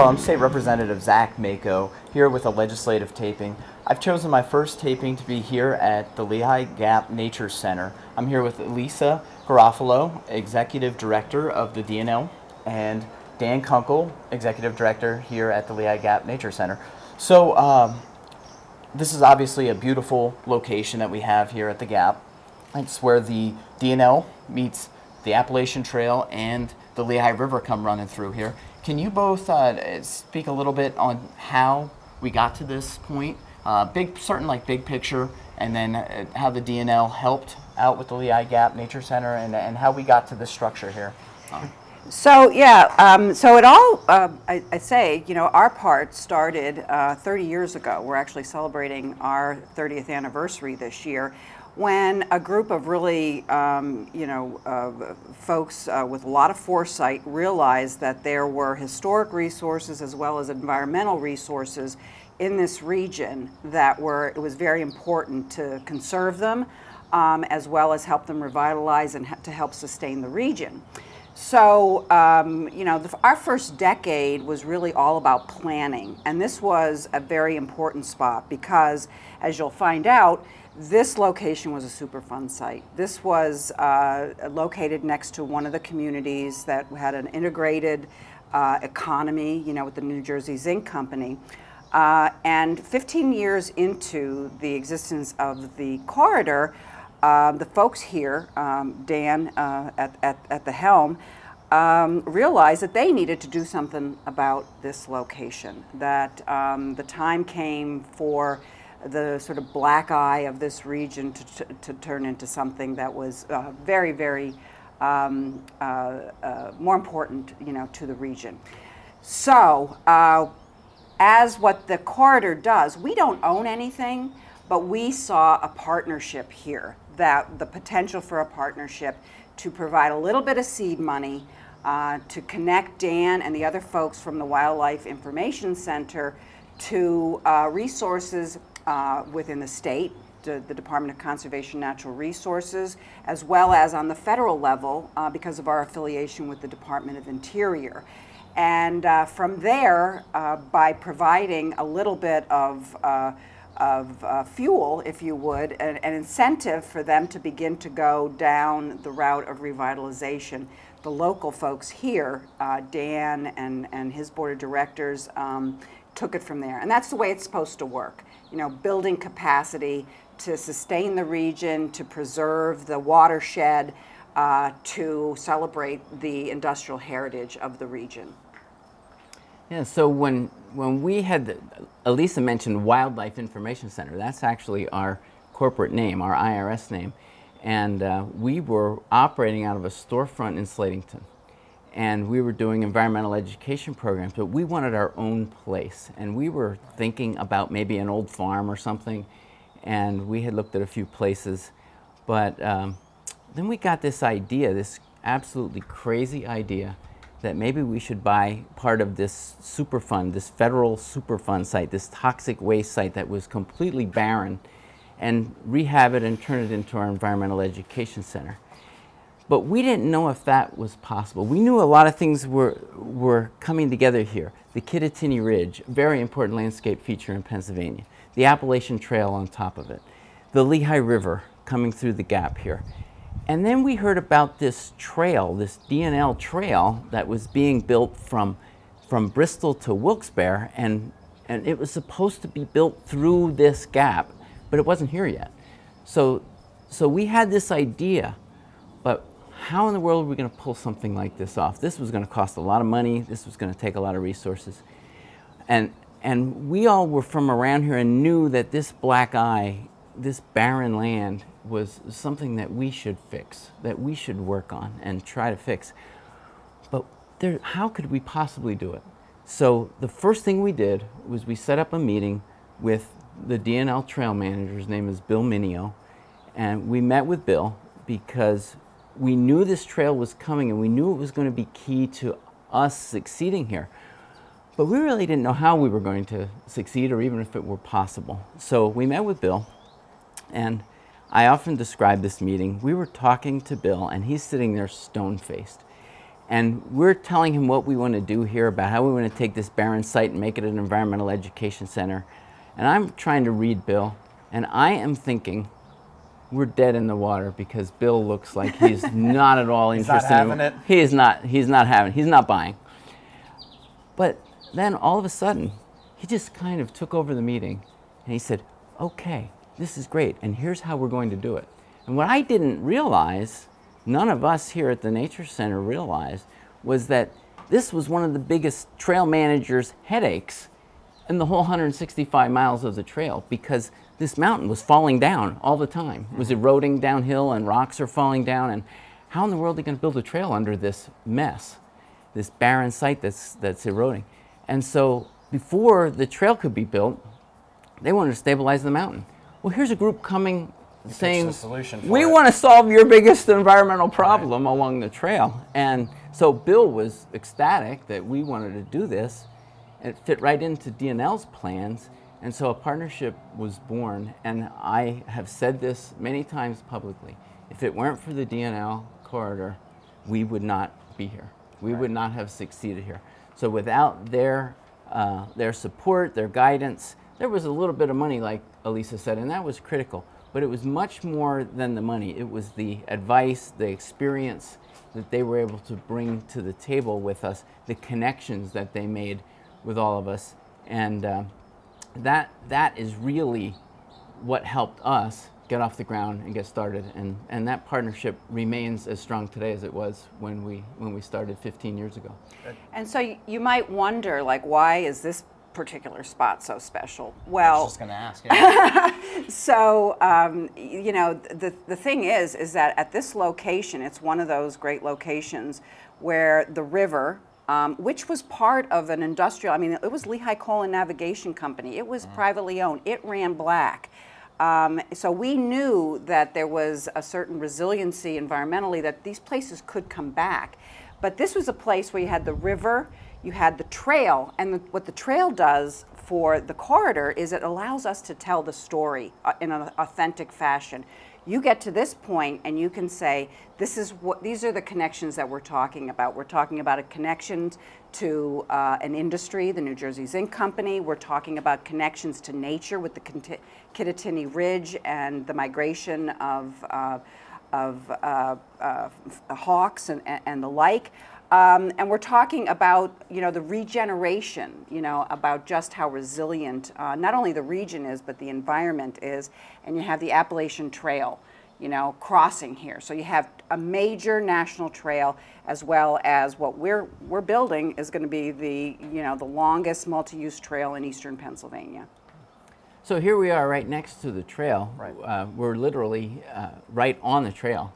Hello, I'm State Representative Zach Mako, here with a legislative taping. I've chosen my first taping to be here at the Lehigh Gap Nature Center. I'm here with Lisa Garofalo, Executive Director of the DNL, and Dan Kunkel, Executive Director here at the Lehigh Gap Nature Center. So this is obviously a beautiful location that we have here at the Gap. It's where the DNL meets the Appalachian Trail and the Lehigh River come running through here. Can you both speak a little bit on how we got to this point? Big picture, and then how the DNL helped out with the Lehigh Gap Nature Center, and how we got to this structure here. So yeah, so it all, I say, you know, our part started 30 years ago. We're actually celebrating our 30th anniversary this year, when a group of really, folks with a lot of foresight realized that there were historic resources as well as environmental resources in this region that it was very important to conserve them, as well as help them revitalize and to help sustain the region. So, our first decade was really all about planning, and this was a very important spot because, as you'll find out, this location was a Superfund site. This was located next to one of the communities that had an integrated economy, you know, with the New Jersey Zinc Company. And 15 years into the existence of the corridor, the folks here, Dan at the helm, realized that they needed to do something about this location, that the time came for the sort of black eye of this region to turn into something that was very, very more important, you know, to the region. So as what the corridor does, we don't own anything, but we saw a partnership here, that the potential for a partnership to provide a little bit of seed money to connect Dan and the other folks from the Wildlife Information Center to resources within the state, the Department of Conservation and Natural Resources, as well as on the federal level because of our affiliation with the Department of Interior. And from there, by providing a little bit of fuel, if you would, an incentive for them to begin to go down the route of revitalization, the local folks here, Dan and his board of directors, took it from there. And that's the way it's supposed to work. You know, building capacity to sustain the region, to preserve the watershed, to celebrate the industrial heritage of the region. Yeah, so when we had, Elisa mentioned Wildlife Information Center, that's actually our corporate name, our IRS name, and we were operating out of a storefront in Slatington. And we were doing environmental education programs, but we wanted our own place. And we were thinking about maybe an old farm or something, and we had looked at a few places. But then we got this idea, this absolutely crazy idea, that maybe we should buy part of this Superfund, this federal Superfund site, this toxic waste site that was completely barren, and rehab it and turn it into our environmental education center. But we didn't know if that was possible. We knew a lot of things were coming together here. The Kittatinny Ridge, very important landscape feature in Pennsylvania. The Appalachian Trail on top of it. The Lehigh River coming through the gap here. And then we heard about this trail, this DNL trail that was being built from Bristol to Wilkes-Barre, and it was supposed to be built through this gap, but it wasn't here yet. So we had this idea, but how in the world are we going to pull something like this off? This was going to cost a lot of money. This was going to take a lot of resources. And we all were from around here and knew that this black eye, this barren land, was something that we should fix, that we should work on and try to fix. But how could we possibly do it? So the first thing we did was we set up a meeting with the DNL trail manager. His name is Bill Minio. And we met with Bill because we knew this trail was coming and we knew it was going to be key to us succeeding here. But we really didn't know how we were going to succeed or even if it were possible. So we met with Bill, and I often describe this meeting. We were talking to Bill and he's sitting there stone-faced. And we're telling him what we want to do here, about how we want to take this barren site and make it an environmental education center. And I'm trying to read Bill, and I am thinking, we're dead in the water, because Bill looks like he's not at all interested in it. He's not buying. But then all of a sudden, he just kind of took over the meeting, and he said, okay, this is great, and here's how we're going to do it. And what I didn't realize, none of us here at the Nature Center realized, was that this was one of the biggest trail managers' headaches in the whole 165 miles of the trail, because this mountain was falling down all the time. It was eroding downhill, and rocks are falling down, and how in the world are they going to build a trail under this mess, this barren site that's eroding? And so before the trail could be built, they wanted to stabilize the mountain. Well, here's a group coming saying, we want to solve your biggest environmental problem along the trail. And so Bill was ecstatic that we wanted to do this. It fit right into DNL's plans, and so a partnership was born. And I have said this many times publicly: if it weren't for the DNL corridor, we would not be here. We would not have succeeded here. So without their support, their guidance, there was a little bit of money, like Elisa said, and that was critical. But it was much more than the money. It was the advice, the experience that they were able to bring to the table with us, the connections that they made with all of us. And that is really what helped us get off the ground and get started. And that partnership remains as strong today as it was when we started 15 years ago. And so you might wonder, like, why is this particular spot so special? Well, I was just going to ask. Yeah. So, you know, the thing is that at this location, it's one of those great locations where the river, which was part of an industrial, I mean, it was Lehigh Coal and Navigation Company. It was privately owned. It ran black. So we knew that there was a certain resiliency environmentally, that these places could come back. But this was a place where you had the river, you had the trail, and what the trail does for the corridor is it allows us to tell the story in an authentic fashion. You get to this point and you can say, these are the connections that we're talking about. We're talking about a connection to an industry, the New Jersey Zinc Company. We're talking about connections to nature with the Kittatinny Ridge and the migration of hawks and the like. And we're talking about, you know, the regeneration, you know, about just how resilient not only the region is, but the environment is. And you have the Appalachian Trail, you know, crossing here. So you have a major national trail, as well as what we're building is going to be the, you know, the longest multi-use trail in eastern Pennsylvania. So here we are right next to the trail. Right. We're literally right on the trail.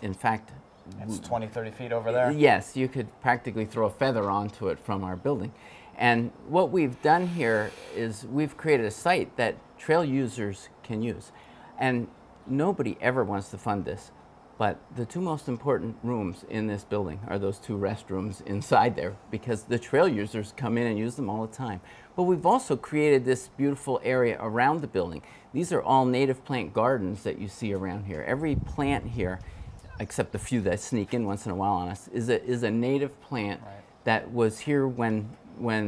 In fact, it's 20, 30 feet over there? Yes, you could practically throw a feather onto it from our building. And what we've done here is we've created a site that trail users can use. And nobody ever wants to fund this, but the two most important rooms in this building are those two restrooms inside there, because the trail users come in and use them all the time. But we've also created this beautiful area around the building. These are all native plant gardens that you see around here. Every plant here, except a few that sneak in once in a while on us, is a native plant that was here when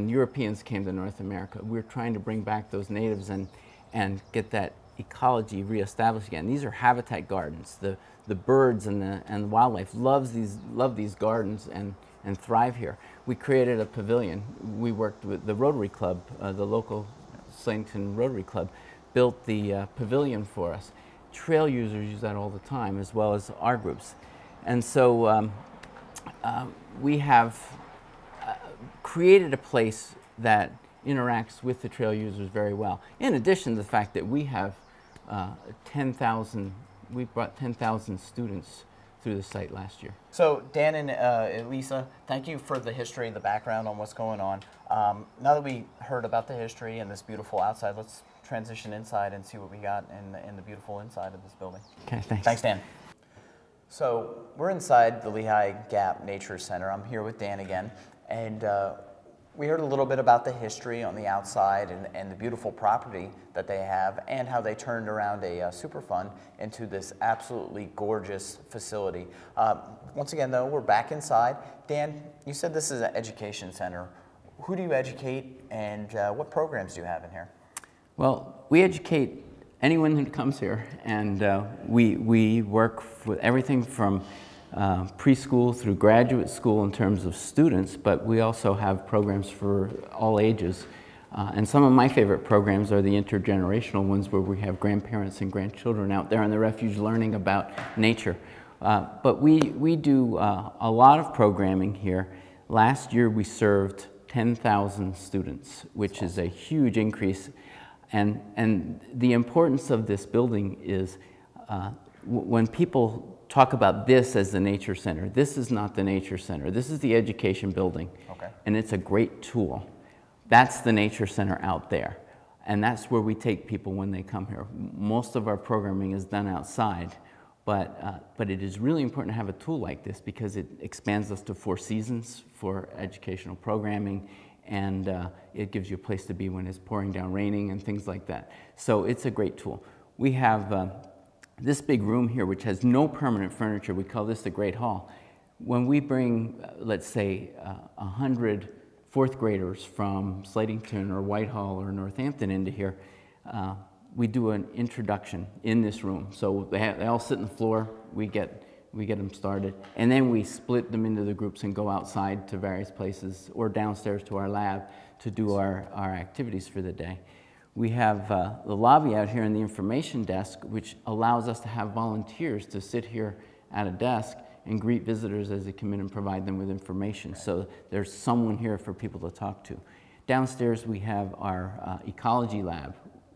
Europeans came to North America. We're trying to bring back those natives and get that ecology reestablished again. These are habitat gardens. The birds and the wildlife love these gardens and thrive here. We created a pavilion. We worked with the Rotary Club, the local Slayton Rotary Club, built the pavilion for us. Trail users use that all the time, as well as our groups. And so we have created a place that interacts with the trail users very well. In addition to the fact that we have we brought 10,000 students through the site last year. So Dan and Elisa, thank you for the history and the background on what's going on. Now that we heard about the history and this beautiful outside, let's transition inside and see what we got in the beautiful inside of this building. Okay, thanks. Thanks, Dan. So we're inside the Lehigh Gap Nature Center. I'm here with Dan again, and We heard a little bit about the history on the outside and the beautiful property that they have and how they turned around a Superfund into this absolutely gorgeous facility. Once again, though, we're back inside. Dan, you said this is an education center. Who do you educate, and what programs do you have in here? Well, we educate anyone who comes here, and we work with everything from preschool through graduate school in terms of students, but we also have programs for all ages. And some of my favorite programs are the intergenerational ones where we have grandparents and grandchildren out there in the refuge learning about nature. But we do a lot of programming here. Last year we served 10,000 students, which is a huge increase. And the importance of this building is when people talk about this as the nature center, this is not the nature center. This is the education building. Okay. And it's a great tool. That's the nature center out there. And that's where we take people when they come here. Most of our programming is done outside, but it is really important to have a tool like this because it expands us to 4 seasons for educational programming, and it gives you a place to be when it's pouring down raining and things like that. So it's a great tool. We have this big room here, which has no permanent furniture. We call this the Great Hall. When we bring, let's say, 100 4th graders from Slatington or Whitehall or Northampton into here, we do an introduction in this room. So they all sit on the floor, we get them started, and then we split them into the groups and go outside to various places or downstairs to our lab to do our activities for the day. We have the lobby out here in the information desk, which allows us to have volunteers to sit here at a desk and greet visitors as they come in and provide them with information. So there's someone here for people to talk to. Downstairs we have our ecology lab,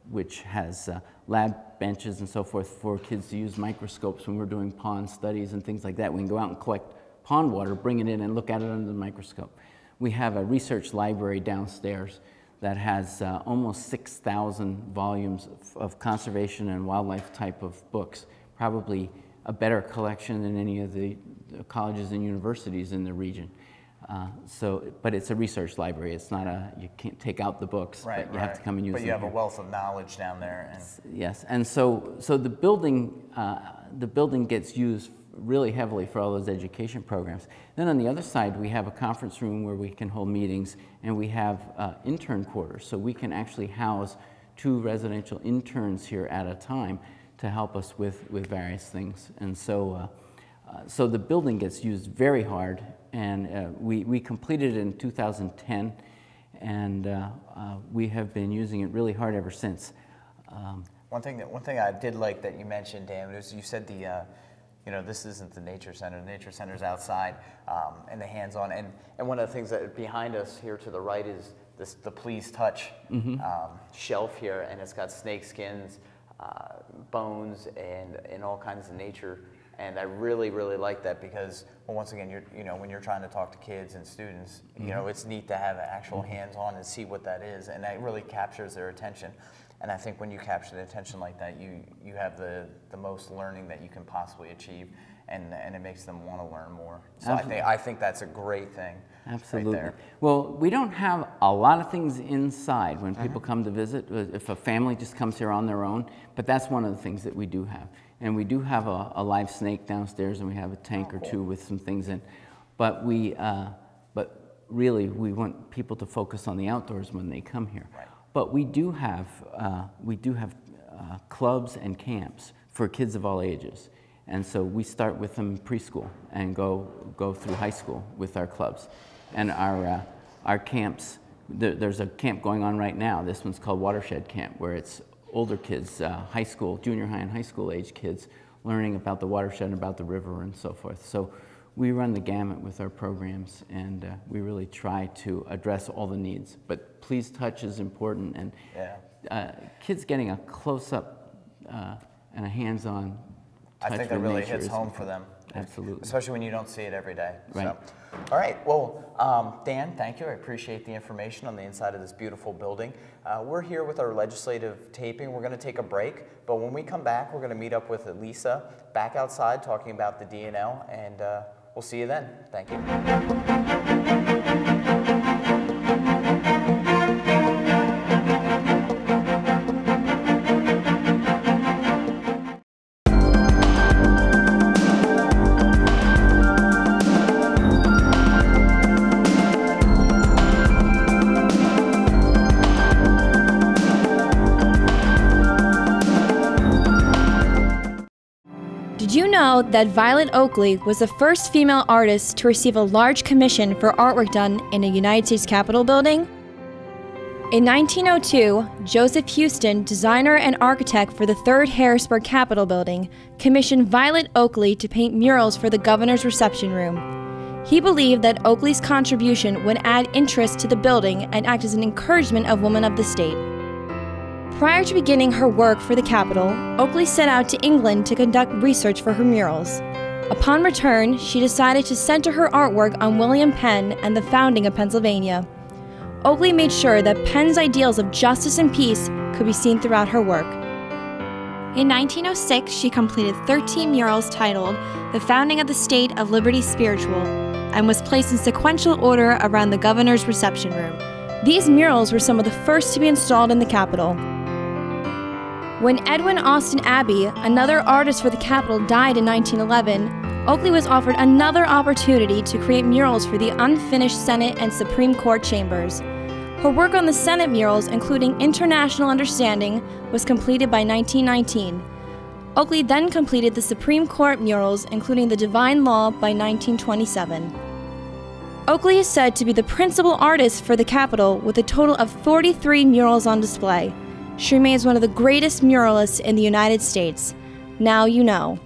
which has lab benches and so forth for kids to use microscopes when we're doing pond studies and things like that. We can go out and collect pond water, bring it in and look at it under the microscope. We have a research library downstairs that has almost 6,000 volumes of conservation and wildlife type of books, probably a better collection than any of the colleges and universities in the region. But it's a research library. It's not you can't take out the books, right, but you have to come and use them. But you have here. a wealth of knowledge down there. And yes, and so the building gets used really heavily for all those education programs. Then on the other side, we have a conference room where we can hold meetings, and we have intern quarters, so we can actually house 2 residential interns here at a time to help us with various things. And so so the building gets used very hard, and we completed it in 2010, and we have been using it really hard ever since. One thing I did like that you mentioned, Dan, was you said you know, this isn't the nature center. The nature center's outside and the hands-on. And one of the things that behind us here to the right is the Please Touch shelf here, and it's got snake skins, bones, and all kinds of nature. And I really, really like that because, well, once again, when you're trying to talk to kids and students, you know, it's neat to have actual hands-on and see what that is, and that really captures their attention. And I think when you capture the attention like that, you have the most learning that you can possibly achieve, and it makes them want to learn more. So I think that's a great thing. Absolutely. Right there. Well, we don't have a lot of things inside when people come to visit, if a family just comes here on their own, but that's one of the things that we do have. And we do have a live snake downstairs, and we have a tank or 2 with some things in. But but really, we want people to focus on the outdoors when they come here. Right. But we do have clubs and camps for kids of all ages. And so we start with them preschool and go through high school with our clubs. And our camps, there's a camp going on right now. This one's called Watershed Camp, where it's older kids, high school, junior high and high school age kids, learning about the watershed, about the river and so forth. So we run the gamut with our programs, and we really try to address all the needs. But Please Touch is important, and kids getting a close-up and a hands-on touch. I think that really hits home for them. Absolutely. Especially when you don't see it every day. Right. So, all right. Well, Dan, thank you. I appreciate the information on the inside of this beautiful building. We're here with our legislative taping. We're going to take a break, but when we come back, we're going to meet up with Lisa back outside talking about the DNL, and we'll see you then. Thank you. you know that Violet Oakley was the first female artist to receive a large commission for artwork done in a United States Capitol building? In 1902, Joseph Houston, designer and architect for the 3rd Harrisburg Capitol building, commissioned Violet Oakley to paint murals for the governor's reception room. He believed that Oakley's contribution would add interest to the building and act as an encouragement of women of the state. Prior to beginning her work for the Capitol, Oakley set out to England to conduct research for her murals. Upon return, she decided to center her artwork on William Penn and the founding of Pennsylvania. Oakley made sure that Penn's ideals of justice and peace could be seen throughout her work. In 1906, she completed 13 murals titled The Founding of the State of Liberty Spiritual and was placed in sequential order around the governor's reception room. These murals were some of the first to be installed in the Capitol. When Edwin Austin Abbey, another artist for the Capitol, died in 1911, Oakley was offered another opportunity to create murals for the unfinished Senate and Supreme Court chambers. Her work on the Senate murals, including International Understanding, was completed by 1919. Oakley then completed the Supreme Court murals, including the Divine Law, by 1927. Oakley is said to be the principal artist for the Capitol, with a total of 43 murals on display. She remains one of the greatest muralists in the United States. Now you know.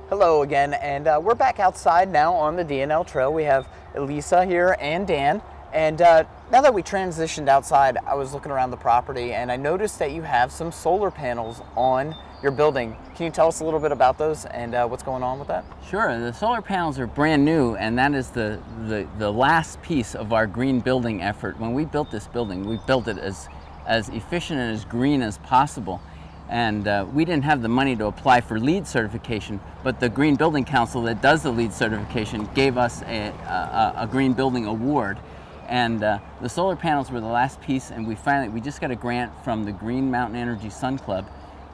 Hello again, and we're back outside now on the D&L Trail. We have Elisa here and Dan. And now that we transitioned outside, I was looking around the property and I noticed that you have some solar panels on your building. Can you tell us a little bit about those and what's going on with that? Sure, the solar panels are brand new, and that is the last piece of our green building effort. When we built this building, we built it as efficient and as green as possible. And we didn't have the money to apply for LEED certification, but the Green Building Council that does the LEED certification gave us a Green Building Award. And the solar panels were the last piece, and we just got a grant from the Green Mountain Energy Sun Club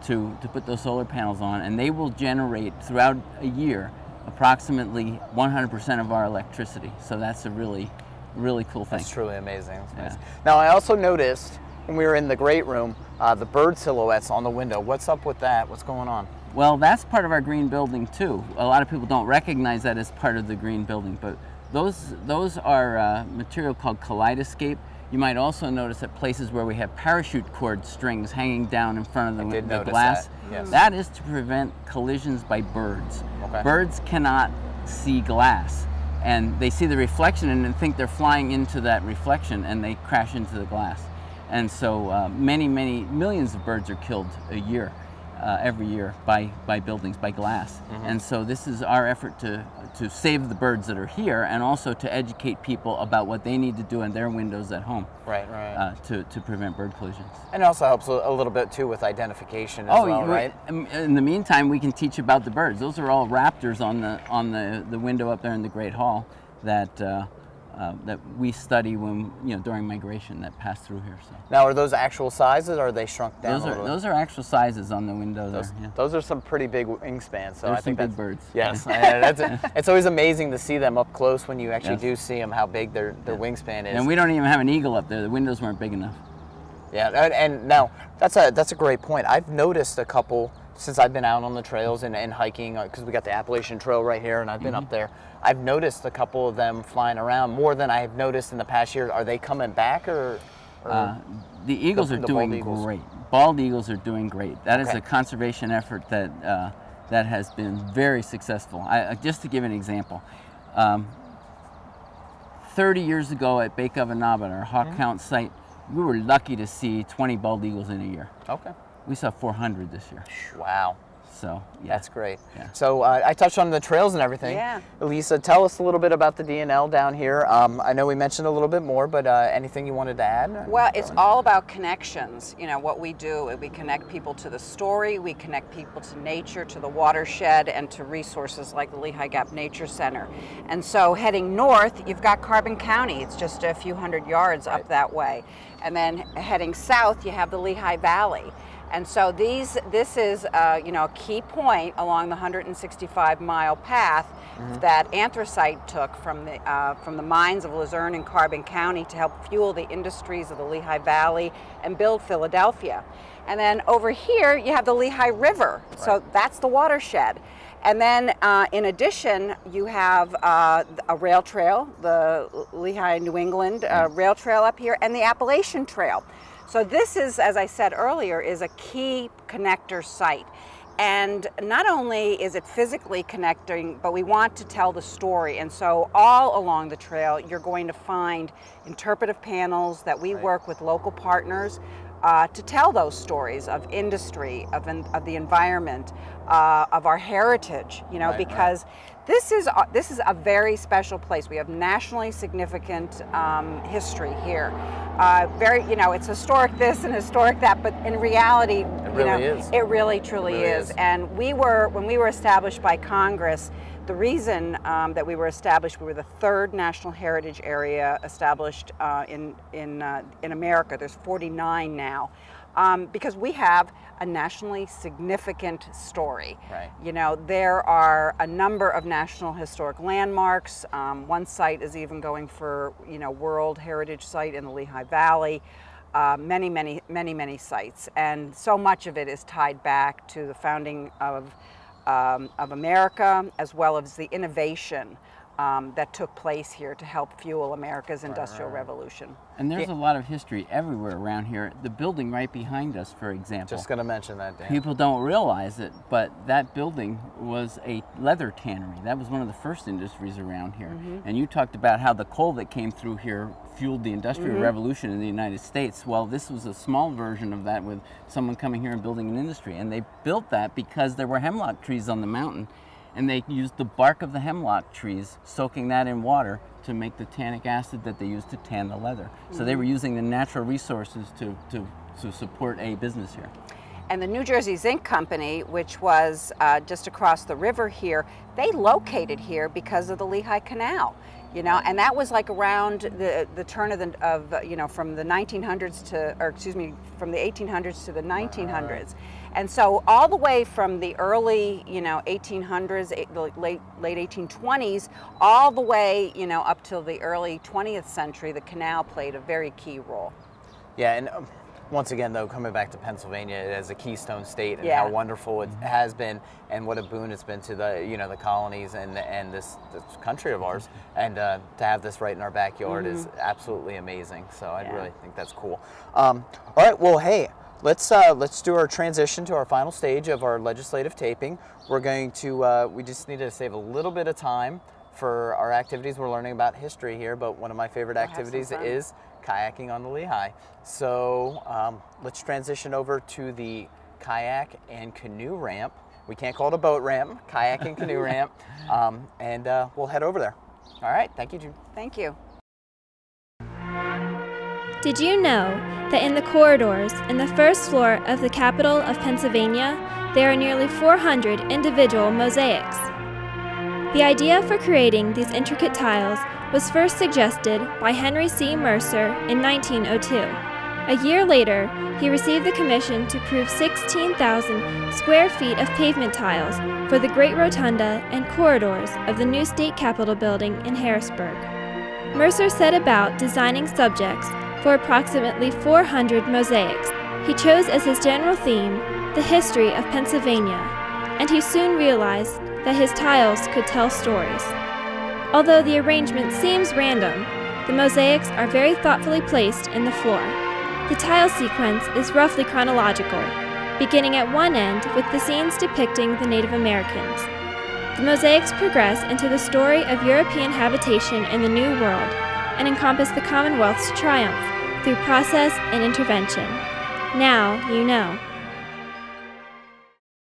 to put those solar panels on, and they will generate throughout a year approximately 100% of our electricity. So that's a really, really cool thing. That's truly amazing. That's amazing. Yeah. Now, I also noticed when we were in the great room, the bird silhouettes on the window. What's up with that? What's going on? Well, that's part of our green building too. A lot of people don't recognize that as part of the green building, but those are material called kaleidoscape. You might also notice at places where we have parachute cord strings hanging down in front of the glass. That. Yes. That is to prevent collisions by birds. Okay. Birds cannot see glass, and they see the reflection and think they're flying into that reflection, and they crash into the glass. And so many millions of birds are killed a year, every year by buildings, by glass. Mm-hmm. And so this is our effort to save the birds that are here, and also to educate people about what they need to do in their windows at home. Right. To prevent bird collisions. And it also helps a little bit too with identification as well, right? In the meantime, we can teach about the birds. Those are all raptors on the window up there in the Great Hall that we study when during migration that pass through here. So now, are those actual sizes, or are they shrunk down? Those are actual sizes on the window there. Yeah. Those are some pretty big wingspans. So There's I think some big birds. Yes, it's always amazing to see them up close when you actually do see them, how big their wingspan is. And we don't even have an eagle up there. The windows weren't big enough. Yeah, and now that's a great point. I've noticed a couple since I've been out on the trails and hiking, because we got the Appalachian Trail right here, and I've been up there. I've noticed a couple of them flying around more than I have noticed in the past year. Are they coming back, or the eagles are doing great. Bald eagles are doing great. That is a conservation effort that has been very successful. Just to give an example, 30 years ago at Bake Oven Knob at our hawk count site, we were lucky to see 20 bald eagles in a year. Okay. We saw 400 this year. Wow. So, yeah. That's great. Yeah. So I touched on the trails and everything. Yeah. Elisa, tell us a little bit about the D&L down here. I know we mentioned a little bit more, but anything you wanted to add? Well, it's all about connections. What we do, we connect people to the story, we connect people to nature, to the watershed, and to resources like the Lehigh Gap Nature Center. And so heading north, you've got Carbon County. It's just a few hundred yards up that way. And then heading south, you have the Lehigh Valley. And so this is you know, a key point along the 165-mile path that anthracite took from the mines of Luzerne and Carbon County to help fuel the industries of the Lehigh Valley and build Philadelphia. And then over here you have the Lehigh River, so that's the watershed. And then in addition, you have a rail trail, the Lehigh New England rail trail up here, and the Appalachian Trail. So this is, as I said earlier, is a key connector site. And not only is it physically connecting, but we want to tell the story. And so all along the trail, you're going to find interpretive panels that we work with local partners to tell those stories of industry, of the environment, of our heritage, you know, because this is a very special place. We have nationally significant history here. Very, you know, it's historic this and historic that, but in reality, it really truly is. And when we were established by Congress, the reason that we were established, we were the third national heritage area established in America. There's 49 now, because we have a nationally significant story. You know, there are a number of national historic landmarks. One site is even going for, you know, World Heritage Site in the Lehigh Valley. Many sites, and so much of it is tied back to the founding of America, as well as the innovation that took place here to help fuel America's industrial revolution. And there's a lot of history everywhere around here. The building right behind us, for example. Just going to mention that, Dan. People don't realize it, but that building was a leather tannery. That was one of the first industries around here. And you talked about how the coal that came through here fueled the Industrial Revolution in the United States. Well, this was a small version of that, with someone coming here and building an industry. And they built that because there were hemlock trees on the mountain, and they used the bark of the hemlock trees, soaking that in water to make the tannic acid that they used to tan the leather. So they were using the natural resources to support a business here. And the New Jersey Zinc Company, which was just across the river here, they located here because of the Lehigh Canal. You know, and that was like around the turn of you know, from the 1900s to, or excuse me, from the 1800s to the 1900s. And so all the way from the early, you know, 1800s, the late 1820s, all the way, you know, up till the early 20th century, the canal played a very key role. Yeah, and once again, though, coming back to Pennsylvania as a keystone state, and how wonderful it has been, and what a boon it's been to the, you know, the colonies and this country of ours, and to have this right in our backyard is absolutely amazing. So I really think that's cool. All right, well, hey, let's do our transition to our final stage of our legislative taping. We're going to we just need to save a little bit of time for our activities. We're learning about history here, but one of my favorite activities is kayaking on the Lehigh. So let's transition over to the kayak and canoe ramp. We can't call it a boat ramp, kayak and canoe ramp, and we'll head over there. All right, thank you, June. Thank you. Did you know that in the corridors in the first floor of the capital of Pennsylvania, there are nearly 400 individual mosaics? The idea for creating these intricate tiles was first suggested by Henry C. Mercer in 1902. A year later, he received the commission to prove 16,000 square feet of pavement tiles for the Great Rotunda and corridors of the new state capitol building in Harrisburg. Mercer set about designing subjects for approximately 400 mosaics. He chose as his general theme the history of Pennsylvania, and he soon realized that his tiles could tell stories. Although the arrangement seems random, the mosaics are very thoughtfully placed in the floor. The tile sequence is roughly chronological, beginning at one end with the scenes depicting the Native Americans. The mosaics progress into the story of European habitation in the New World and encompass the Commonwealth's triumph through process and intervention. Now you know.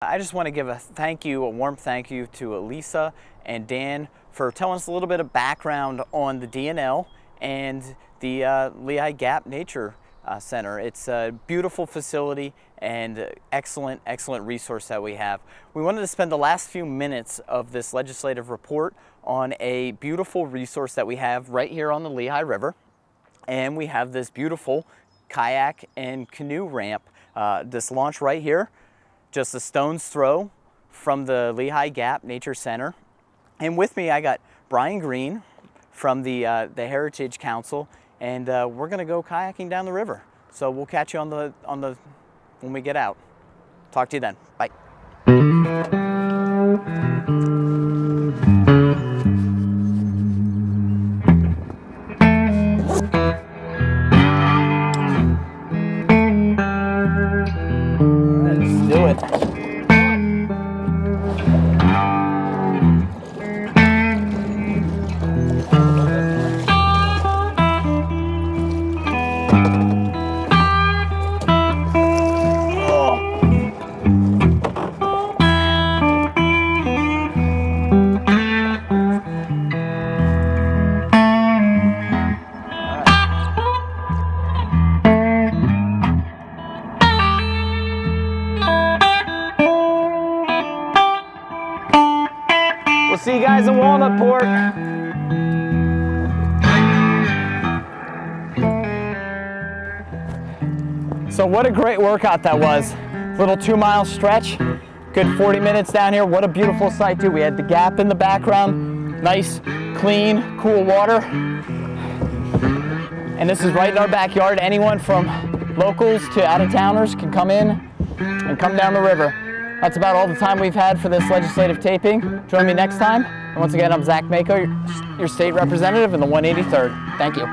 I just want to give a warm thank you to Elisa and Dan for telling us a little bit of background on the DNL and the Lehigh Gap Nature Center. It's a beautiful facility and excellent resource that we have. We wanted to spend the last few minutes of this legislative report on a beautiful resource that we have right here on the Lehigh River. And we have this beautiful kayak and canoe ramp. This launch right here, just a stone's throw from the Lehigh Gap Nature Center. And with me I got Brian Green from the Heritage Council, and we're gonna go kayaking down the river. So we'll catch you on the when we get out. Talk to you then. Bye. Let's do it. We'll see you guys in Walnutport. So what a great workout that was. Little 2-mile stretch, good 40 minutes down here. What a beautiful sight too. We had the gap in the background, nice, clean, cool water. And this is right in our backyard. Anyone from locals to out-of-towners can come in and come down the river. That's about all the time we've had for this legislative taping. Join me next time. And once again, I'm Zach Mako, your state representative in the 183rd. Thank you.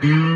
Mm-hmm.